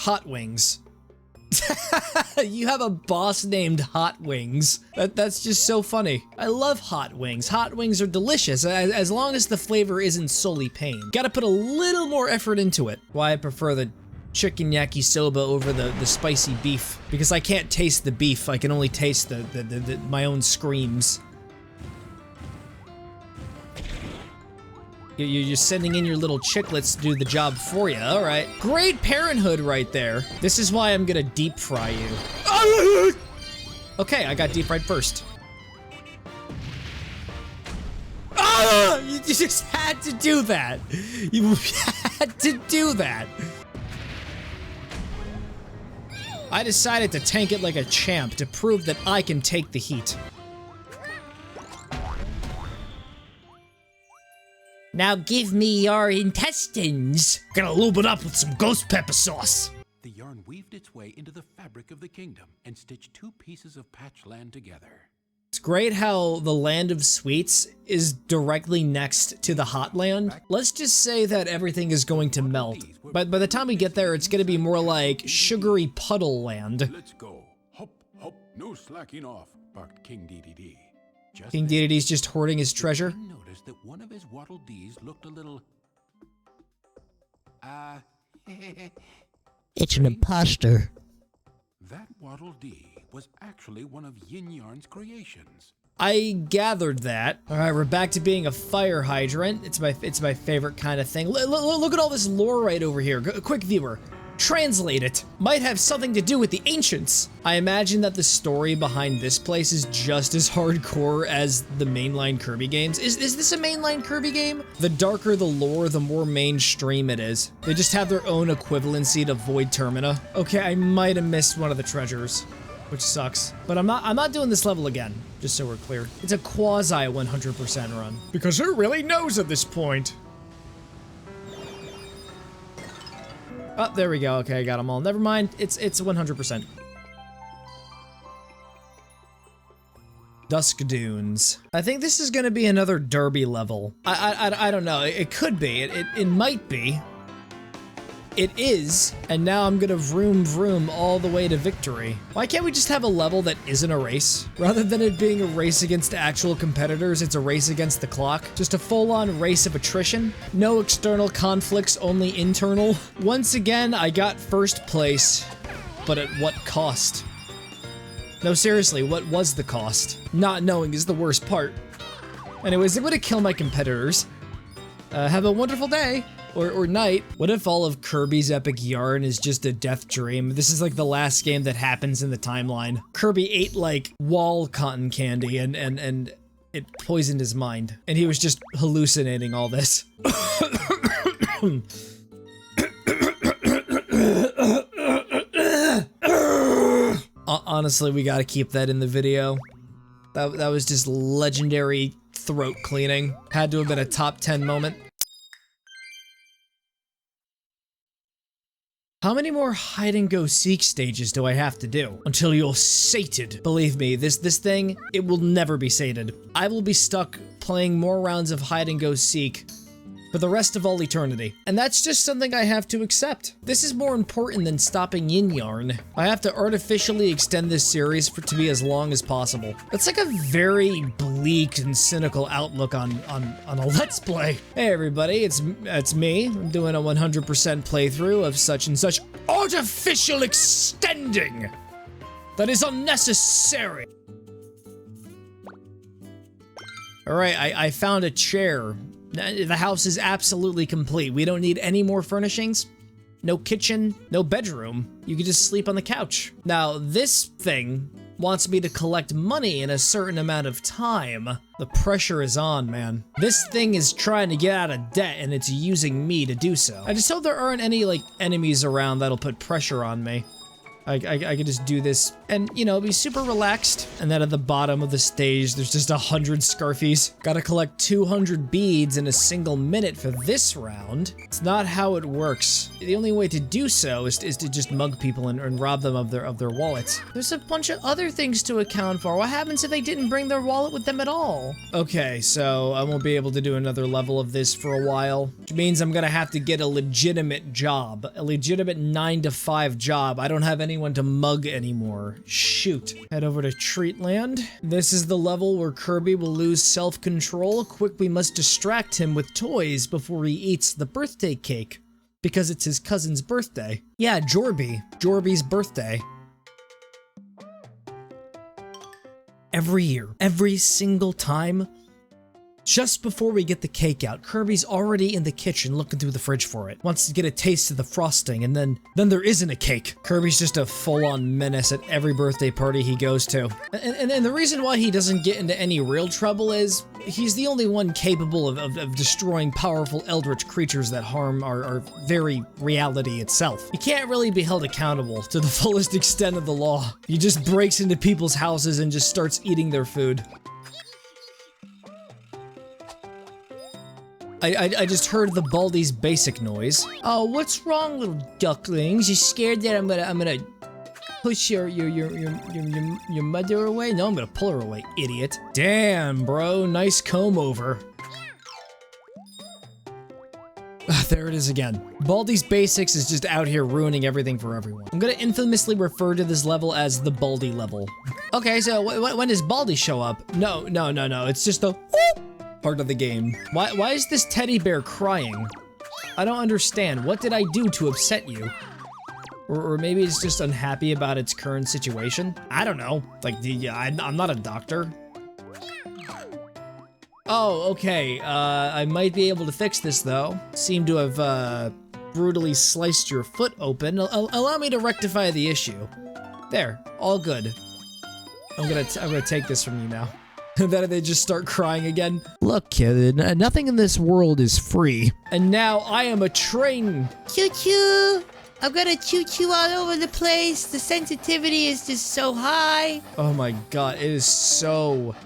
Hot Wings. You have a boss named Hot Wings. That's just so funny. I love hot wings. Hot wings are delicious, as long as the flavor isn't solely pain. Gotta put a little more effort into it. Why I prefer the chicken yakisoba over the spicy beef. Because I can't taste the beef, I can only taste my own screams. You're just sending in your little chiclets to do the job for you, alright. Great parenthood right there. This is why I'm gonna deep fry you. Okay, I got deep fried first. You just had to do that. You had to do that. I decided to tank it like a champ to prove that I can take the heat. Now give me your intestines. Gonna lube it up with some ghost pepper sauce. The yarn weaved its way into the fabric of the kingdom and stitched two pieces of patch land together. It's great how the land of sweets is directly next to the hot land. Let's just say that everything is going to melt. But by the time we get there, it's gonna be more like sugary puddle land. Let's go. Hop, hop, no slacking off, barked King Dedede. King Dedede's just hoarding his treasure. Noticed that one of his Waddle Dees looked a little... It's an imposter. That Waddle Dee was actually one of Yin Yarn's creations. I gathered that. All right, we're back to being a fire hydrant. It's my favorite kind of thing. Look at all this lore right over here. Quick viewer. Translate it. Might have something to do with the ancients. I imagine that the story behind this place is just as hardcore as the mainline Kirby games. Is this a mainline Kirby game? The darker the lore, the more mainstream it is. They just have their own equivalency to Void Termina. Okay, I might have missed one of the treasures, which sucks. But I'm not doing this level again, just so we're clear. It's a quasi 100% run. Because who really knows at this point? Oh, there we go. Okay, I got them all. Never mind. It's 100%. Dusk Dunes. I think this is gonna be another derby level. I don't know. It could be. It might be. It is, and now I'm gonna vroom vroom all the way to victory. Why can't we just have a level that isn't a race? Rather than it being a race against actual competitors, it's a race against the clock. Just a full-on race of attrition. No external conflicts, only internal. Once again, I got first place, but at what cost? No, seriously, what was the cost? Not knowing is the worst part. Anyways, I'm gonna kill my competitors. Have a wonderful day. Or night. What if all of Kirby's epic yarn is just a death dream? This is like the last game that happens in the timeline. Kirby ate like wall cotton candy and it poisoned his mind. And he was just hallucinating all this. Honestly, we gotta keep that in the video. That was just legendary throat cleaning. Had to have been a top 10 moment. How many more hide-and-go-seek stages do I have to do until you're sated? Believe me, this thing, it will never be sated. I will be stuck playing more rounds of hide-and-go-seek for the rest of all eternity. And that's just something I have to accept. This is more important than stopping Yin Yarn. I have to artificially extend this series to be as long as possible. That's like a very bleak and cynical outlook on a Let's Play. Hey everybody, it's me. I'm doing a 100% playthrough of such and such artificial extending that is unnecessary. All right, I found a chair. The house is absolutely complete. We don't need any more furnishings. No kitchen, no bedroom. You can just sleep on the couch. Now, this thing wants me to collect money in a certain amount of time. The pressure is on, man. This thing is trying to get out of debt and it's using me to do so. I just hope there aren't any, like, enemies around that'll put pressure on me. I can just do this and, you know, be super relaxed. And then at the bottom of the stage, there's just 100 Scarfies. Gotta collect 200 beads in a single minute for this round. It's not how it works. The only way to do so is to just mug people and rob them of their wallets. There's a bunch of other things to account for. What happens if they didn't bring their wallet with them at all? Okay, so I won't be able to do another level of this for a while, which means I'm gonna have to get a legitimate job, a legitimate 9 to 5 job. I don't have anyone to mug anymore. Shoot. Head over to Treatland. This is the level where Kirby will lose self-control. Quick, we must distract him with toys before he eats the birthday cake. Because it's his cousin's birthday. Yeah, Jorby's birthday. Every year, every single time, just before we get the cake out, Kirby's already in the kitchen looking through the fridge for it. Wants to get a taste of the frosting, and then there isn't a cake. Kirby's just a full-on menace at every birthday party he goes to. And the reason why he doesn't get into any real trouble is he's the only one capable of destroying powerful eldritch creatures that harm our very reality itself. He can't really be held accountable to the fullest extent of the law. He just breaks into people's houses and just starts eating their food. I just heard the Baldi's basic noise. Oh, what's wrong, little ducklings? You scared that I'm gonna push your mother away? No, I'm gonna pull her away, idiot. Damn, bro, nice comb over. There it is again. Baldi's Basics is just out here ruining everything for everyone. I'm gonna infamously refer to this level as the Baldi level. Okay, so when does Baldi show up? No, it's just the part of the game. Why is this teddy bear crying? I don't understand. What did I do to upset you? Or maybe it's just unhappy about its current situation? I don't know. Like, I'm not a doctor. Oh, okay. I might be able to fix this though. Seem to have brutally sliced your foot open. Allow me to rectify the issue. There, all good. I'm gonna take this from you now. Then they just start crying again. Look, kid, nothing in this world is free. And now I am a train. Choo-choo! I'm gonna choo-choo all over the place. The sensitivity is just so high. Oh my god, it is so...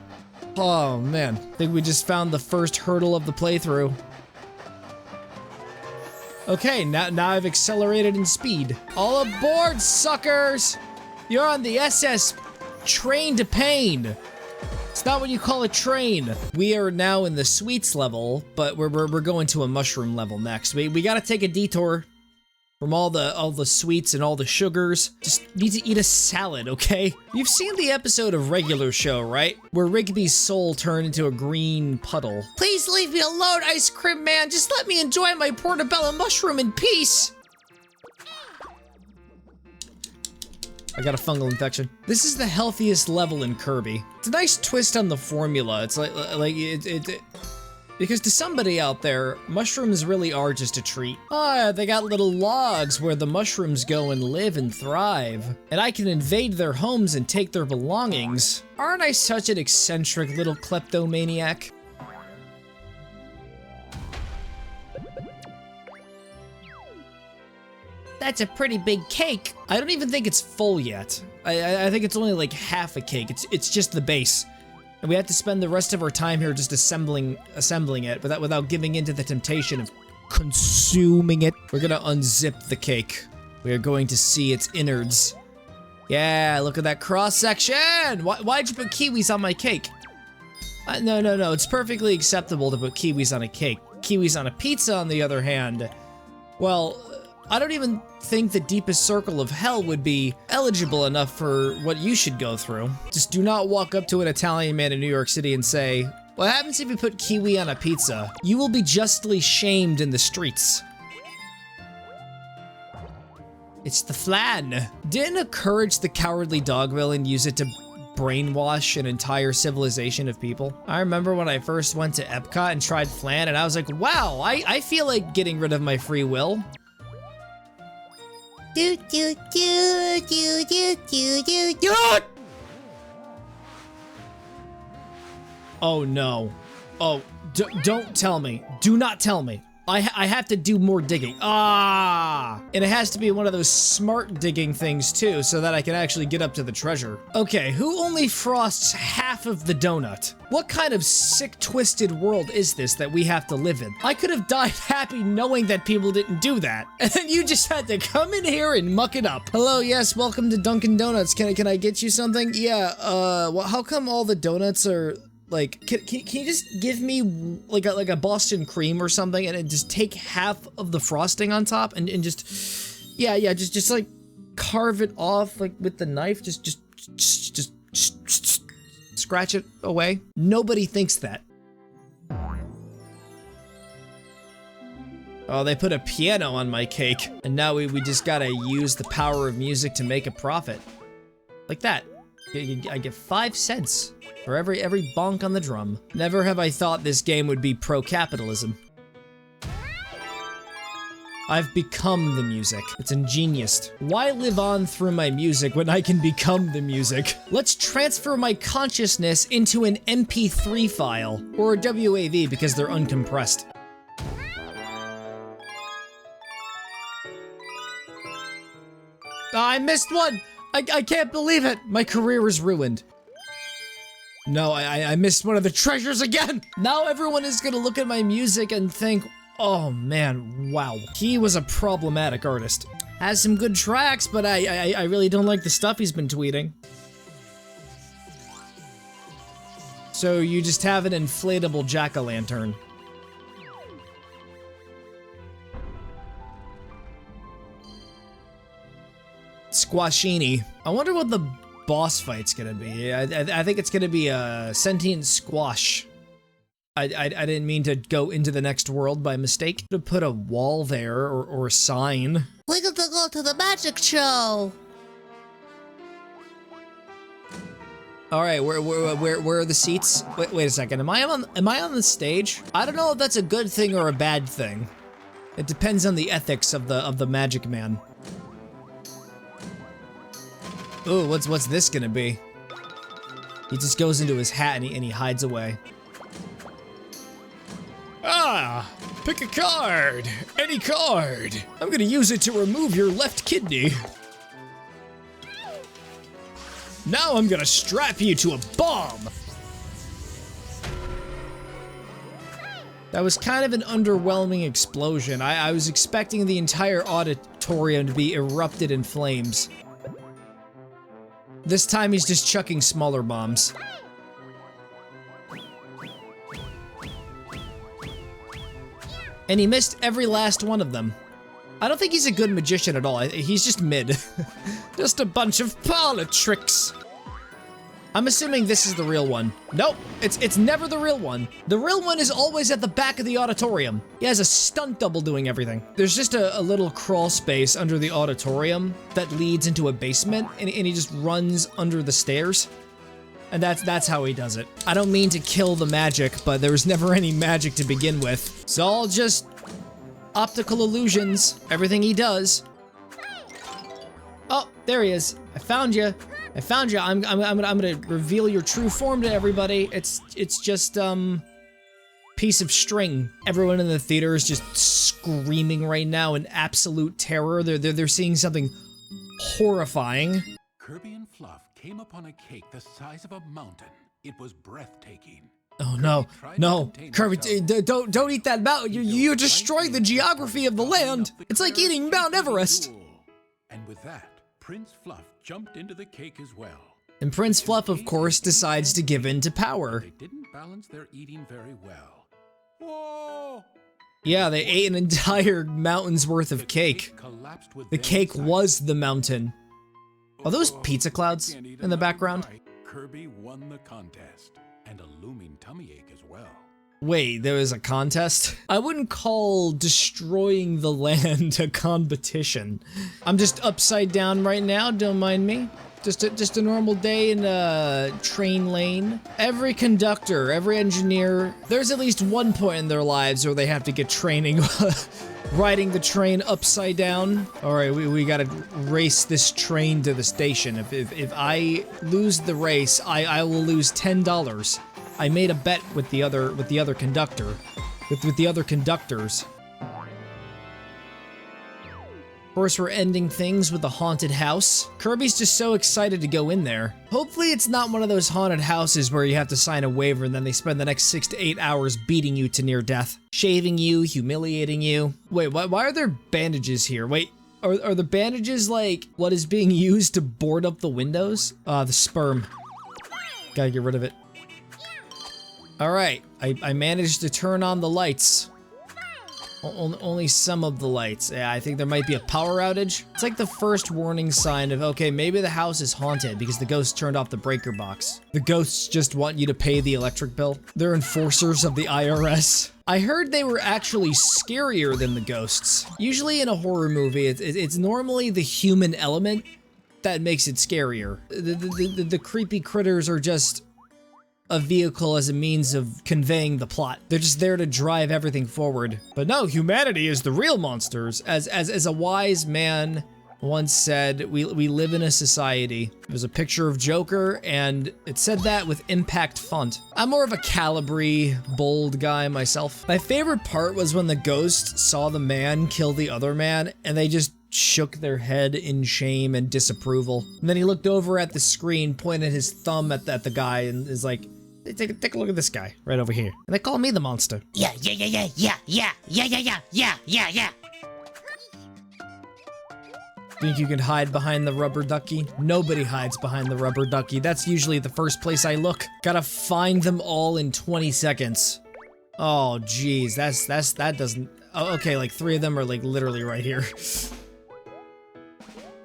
Oh man, I think we just found the first hurdle of the playthrough. Okay, now I've accelerated in speed. All aboard, suckers! You're on the SS Train to Pain. It's not what you call a train. We are now in the sweets level, but we're going to a mushroom level next. We gotta take a detour from all the sweets and all the sugars. Just need to eat a salad, okay? You've seen the episode of Regular Show, right? Where Rigby's soul turned into a green puddle. Please leave me alone, Ice Cream Man. Just let me enjoy my portobello mushroom in peace. I got a fungal infection. This is the healthiest level in Kirby. It's a nice twist on the formula. It's because to somebody out there, mushrooms really are just a treat. Ah, they got little logs where the mushrooms go and live and thrive. And I can invade their homes and take their belongings. Aren't I such an eccentric little kleptomaniac? That's a pretty big cake. I don't even think it's full yet. I think it's only like half a cake. It's just the base. And we have to spend the rest of our time here just assembling it without giving into the temptation of consuming it. We're gonna unzip the cake. We are going to see its innards. Yeah, look at that cross section. Why'd you put kiwis on my cake? No. It's perfectly acceptable to put kiwis on a cake. Kiwis on a pizza, on the other hand, well, I don't even think the deepest circle of hell would be eligible enough for what you should go through. Just do not walk up to an Italian man in New York City and say, what happens if you put kiwi on a pizza? You will be justly shamed in the streets. It's the flan. Didn't a Courage the Cowardly Dog villain use it to brainwash an entire civilization of people? I remember when I first went to Epcot and tried flan and I was like, wow, I feel like getting rid of my free will. Oh no. Oh, don't tell me. Do not tell me. I have to do more digging. Ah! And it has to be one of those smart digging things too, so that I can actually get up to the treasure. Okay, who only frosts half of the donut? What kind of sick, twisted world is this that we have to live in? I could have died happy knowing that people didn't do that. And then you just had to come in here and muck it up. Hello, yes, welcome to Dunkin' Donuts. Can I get you something? Yeah, well, how come all the donuts are... Like, can you just give me like a Boston cream or something and just take half of the frosting on top and just, yeah, just like carve it off like with the knife, just scratch it away. Nobody thinks that. Oh, they put a piano on my cake, and now we just gotta use the power of music to make a profit. Like that. I get 5 cents for every bonk on the drum. Never have I thought this game would be pro-capitalism. I've become the music. It's ingenious. Why live on through my music when I can become the music? Let's transfer my consciousness into an MP3 file, or a WAV because they're uncompressed. I missed one! I can't believe it! My career is ruined. No, I missed one of the treasures again! Now everyone is gonna look at my music and think, oh man, wow. He was a problematic artist. Has some good tracks, but I really don't like the stuff he's been tweeting. So you just have an inflatable jack-o'-lantern. Squashini. I wonder what the boss fight's gonna be. I think it's gonna be a sentient squash. I didn't mean to go into the next world by mistake. To put a wall there or a sign. We're gonna go to the magic show. All right, where are the seats? Wait a second. Am I on the stage? I don't know if that's a good thing or a bad thing. It depends on the ethics of the magic man. Ooh, what's this gonna be? He just goes into his hat and he hides away. Ah, pick a card, any card. I'm gonna use it to remove your left kidney. Now I'm gonna strap you to a bomb. That was kind of an underwhelming explosion. I was expecting the entire auditorium to be erupted in flames. This time he's just chucking smaller bombs. And he missed every last one of them. I don't think he's a good magician at all. He's just mid. Just a bunch of parlor tricks. I'm assuming this is the real one. Nope, it's never the real one. The real one is always at the back of the auditorium. He has a stunt double doing everything. There's just a little crawl space under the auditorium that leads into a basement, and he just runs under the stairs. And that's how he does it. I don't mean to kill the magic, but there was never any magic to begin with. It's all just optical illusions, everything he does. Oh, there he is. I found you. I found you. I'm gonna reveal your true form to everybody. It's just piece of string. Everyone in the theater is just screaming right now in absolute terror. They're seeing something horrifying. Kirby and Fluff came upon a cake the size of a mountain. It was breathtaking. Oh no, no, Kirby, don't eat that mountain. You're destroying the geography of the land. It's like eating Mount Everest. And with that, Prince Fluff jumped into the cake as well. And Prince Fluff, of course, decides to give in to power. They didn't balance their eating very well. Whoa! Yeah, they ate an entire mountain's worth of cake. The cake was the mountain. Are those pizza clouds in the background? Kirby won the contest, and a looming tummy ache as well. Wait, there was a contest? I wouldn't call destroying the land a competition. I'm just upside down right now, don't mind me. Just a normal day in a train lane. Every conductor, every engineer, there's at least one point in their lives where they have to get training riding the train upside down. All right, we gotta race this train to the station. If I lose the race, I will lose $10. I made a bet with the other conductor, with the other conductors. First, we're ending things with a haunted house. Kirby's just so excited to go in there. Hopefully it's not one of those haunted houses where you have to sign a waiver and then they spend the next 6 to 8 hours beating you to near death. Shaving you, humiliating you. Wait, why are there bandages here? Wait, are the bandages like what is being used to board up the windows? The sperm. Gotta get rid of it. Alright, I managed to turn on the lights. Only some of the lights. Yeah, I think there might be a power outage. It's like the first warning sign of, okay, maybe the house is haunted because the ghost turned off the breaker box. The ghosts just want you to pay the electric bill. They're enforcers of the IRS. I heard they were actually scarier than the ghosts. Usually in a horror movie, it's normally the human element that makes it scarier. The creepy critters are just a vehicle as a means of conveying the plot. They're just there to drive everything forward. But no, humanity is the real monsters. As a wise man once said, we live in a society. There's a picture of Joker, and it said that with impact font. I'm more of a Calibri, bold guy myself. My favorite part was when the ghost saw the man kill the other man, and they just shook their head in shame and disapproval. And then he looked over at the screen, pointed his thumb at the guy, and is like, take a look at this guy right over here. And they call me the monster. Yeah. Think you can hide behind the rubber ducky? Nobody hides behind the rubber ducky. That's usually the first place I look. Gotta find them all in 20 seconds. Oh, geez, that doesn't... Oh, okay, like 3 of them are like literally right here.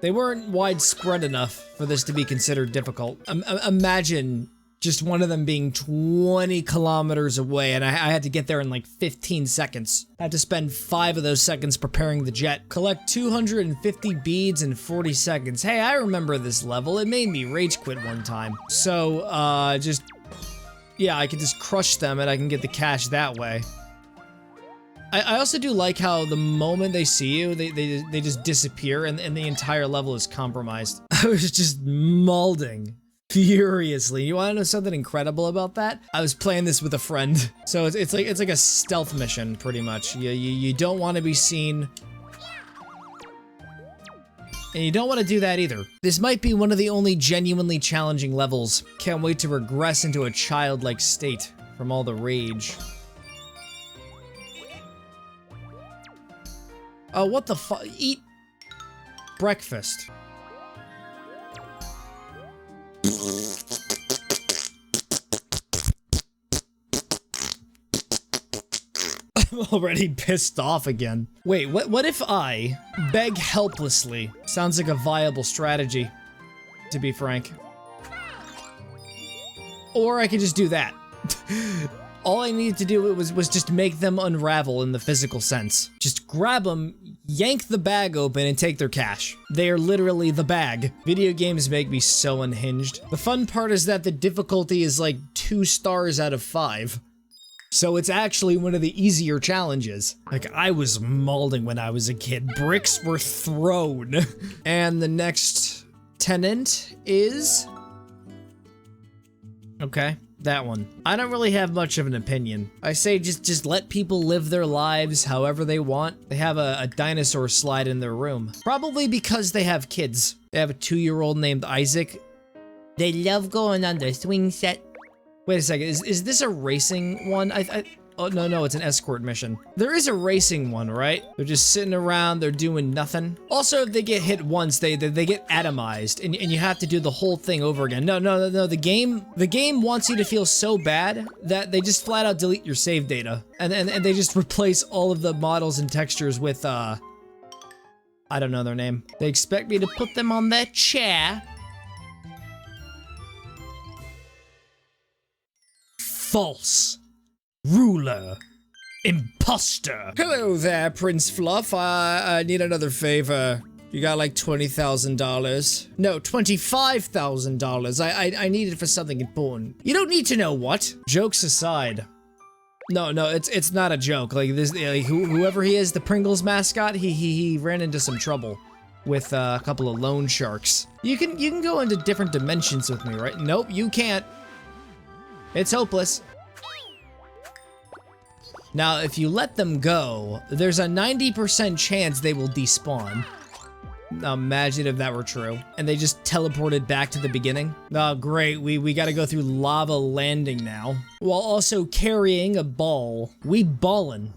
They weren't widespread enough for this to be considered difficult. Imagine just one of them being 20 kilometers away, and I had to get there in like 15 seconds. I had to spend 5 of those seconds preparing the jet. Collect 250 beads in 40 seconds. Hey, I remember this level. It made me rage quit one time. So, yeah, I can just crush them and I can get the cash that way. I also do like how the moment they see you, they just disappear and the entire level is compromised. I was just mauling furiously. You wanna know something incredible about that? I was playing this with a friend. So it's like a stealth mission, pretty much. You don't want to be seen. And you don't want to do that either. This might be one of the only genuinely challenging levels. Can't wait to regress into a childlike state from all the rage. Oh, what the fuck? Eat breakfast. I'm already pissed off again. Wait, what if I beg helplessly? Sounds like a viable strategy, to be frank. Or I could just do that. All I needed to do was just make them unravel in the physical sense. Just grab them, yank the bag open, and take their cash. They are literally the bag. Video games make me so unhinged. The fun part is that the difficulty is like 2 stars out of 5. So it's actually one of the easier challenges. Like, I was mauling when I was a kid. Bricks were thrown. And the next tenant is... Okay. That one. I don't really have much of an opinion. I say just let people live their lives however they want. They have a dinosaur slide in their room. Probably because they have kids. They have a 2-year-old named Isaac. They love going on the swing set. Wait a second, is this a racing one? Oh, no, it's an escort mission. There is a racing one, right? They're just sitting around, they're doing nothing. Also, if they get hit once, they get atomized, and you have to do the whole thing over again. No, the game wants you to feel so bad that they just flat out delete your save data. And they just replace all of the models and textures with, I don't know their name. They expect me to put them on that chair. False. Ruler. Imposter. Hello there, Prince Fluff. I need another favor. You got like $20,000. No, $25,000. I need it for something important. You don't need to know what. Jokes aside. No, it's not a joke. Like this, like, whoever he is, the Pringles mascot, he ran into some trouble with a couple of loan sharks. You can go into different dimensions with me, right? Nope, you can't. It's hopeless. Now, if you let them go, there's a 90% chance they will despawn. Now imagine if that were true. And they just teleported back to the beginning. Oh, great. We gotta go through lava landing now. While also carrying a ball. We ballin'.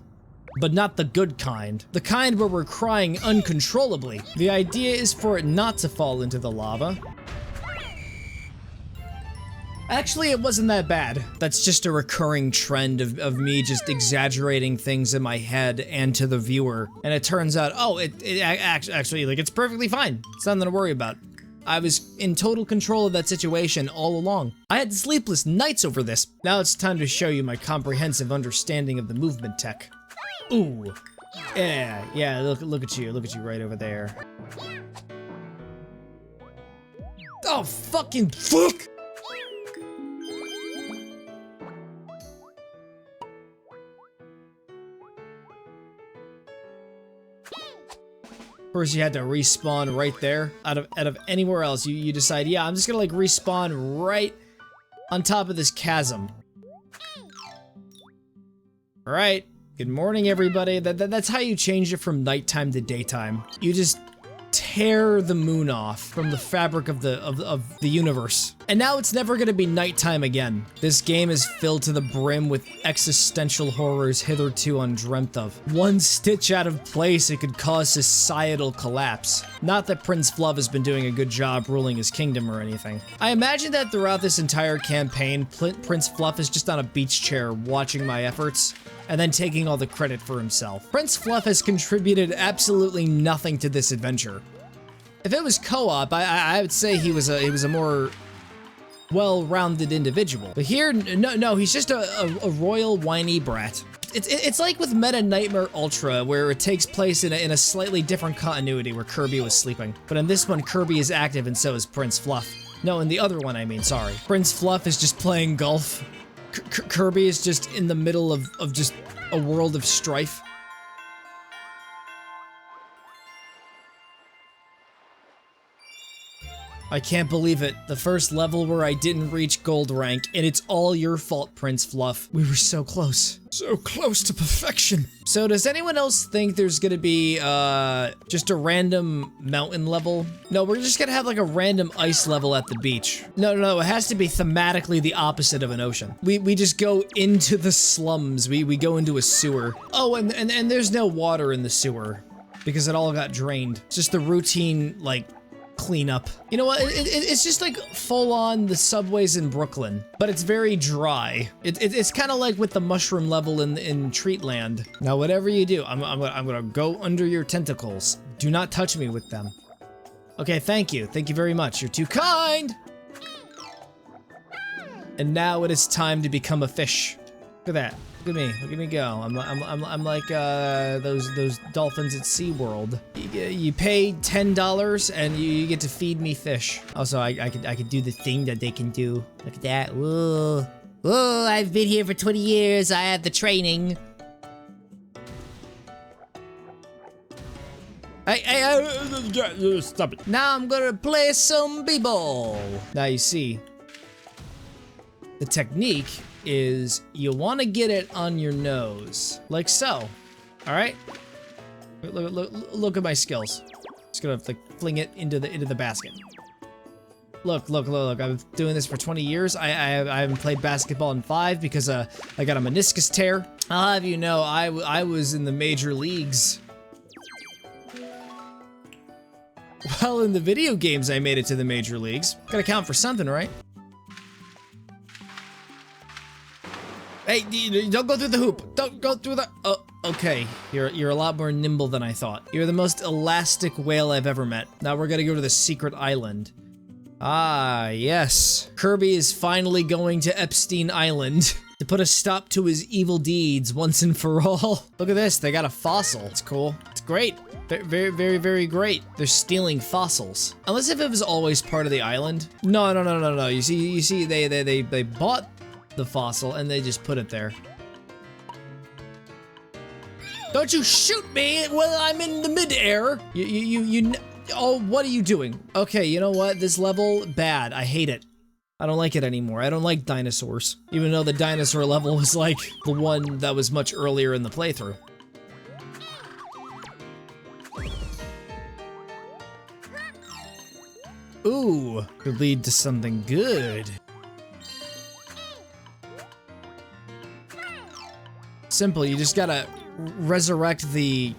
But not the good kind. The kind where we're crying uncontrollably. The idea is for it not to fall into the lava. Actually, it wasn't that bad. That's just a recurring trend of me just exaggerating things in my head and to the viewer. And it turns out, oh, actually, like, it's perfectly fine. It's nothing to worry about. I was in total control of that situation all along. I had sleepless nights over this. Now it's time to show you my comprehensive understanding of the movement tech. Ooh. Yeah, look at you right over there. Oh, fucking fuck! Of course, you had to respawn right there. Out of anywhere else, you decide, yeah, I'm just gonna like respawn right on top of this chasm. All right. Good morning, everybody. That's how you change it from nighttime to daytime. You just tear the moon off from the fabric of the universe. And now it's never gonna be nighttime again. This game is filled to the brim with existential horrors hitherto undreamt of. One stitch out of place, it could cause societal collapse. Not that Prince Fluff has been doing a good job ruling his kingdom or anything. I imagine that throughout this entire campaign, Prince Fluff is just on a beach chair watching my efforts, and then taking all the credit for himself. Prince Fluff has contributed absolutely nothing to this adventure. If it was co-op, I would say he was a more well-rounded individual. But here, no, he's just a royal whiny brat. It's like with Meta Nightmare Ultra, where it takes place in a slightly different continuity where Kirby was sleeping. But in this one, Kirby is active and so is Prince Fluff. No, in the other one, I mean, sorry. Prince Fluff is just playing golf. Kirby is just in the middle of just a world of strife. I can't believe it. The first level where I didn't reach gold rank, and it's all your fault, Prince Fluff. We were so close. So close to perfection. So does anyone else think there's gonna be, just a random mountain level? No, we're just gonna have like a random ice level at the beach. No, it has to be thematically the opposite of an ocean. We just go into the slums. We go into a sewer. Oh, and there's no water in the sewer because it all got drained. It's just the routine, like, cleanup. You know what? It's just like full on the subways in Brooklyn, but it's very dry. It's kind of like with the mushroom level in Treatland. Now, whatever you do, I'm gonna go under your tentacles. Do not touch me with them. Okay, thank you very much. You're too kind. And now it is time to become a fish. Look at that. Look at me go. I'm like those dolphins at SeaWorld. You pay $10 and you get to feed me fish. Also, I could do the thing that they can do. Look at that. Whoa. Whoa, I've been here for 20 years. I have the training. Hey, stop it. Now I'm gonna play some b-ball. Now you see, the technique is you want to get it on your nose, like so. All right. Look at my skills. Just gonna like fling it into the basket. Look. I've been doing this for 20 years. I haven't played basketball in 5 because I got a meniscus tear. I'll have you know, I was in the major leagues. Well, in the video games, I made it to the major leagues. Gotta count for something, right? Hey, don't go through the hoop. Don't go through the... Oh, okay. You're a lot more nimble than I thought. You're the most elastic whale I've ever met. Now we're gonna go to the secret island. Ah, yes. Kirby is finally going to Epstein Island to put a stop to his evil deeds once and for all. Look at this. They got a fossil. It's cool. It's great. Very great. They're stealing fossils. Unless if it was always part of the island. No. You see, they bought the fossil and they just put it there. Don't you shoot me while I'm in the midair. Oh, what are you doing? Okay, you know what? This level, bad. I hate it. I don't like it anymore. I don't like dinosaurs. Even though the dinosaur level was like the one that was much earlier in the playthrough. Ooh, could lead to something good. Simple, you just gotta resurrect the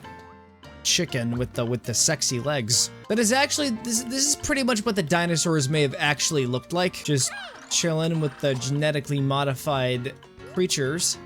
chicken with the sexy legs. That is actually, this is pretty much what the dinosaurs may have actually looked like. Just chilling with the genetically modified creatures.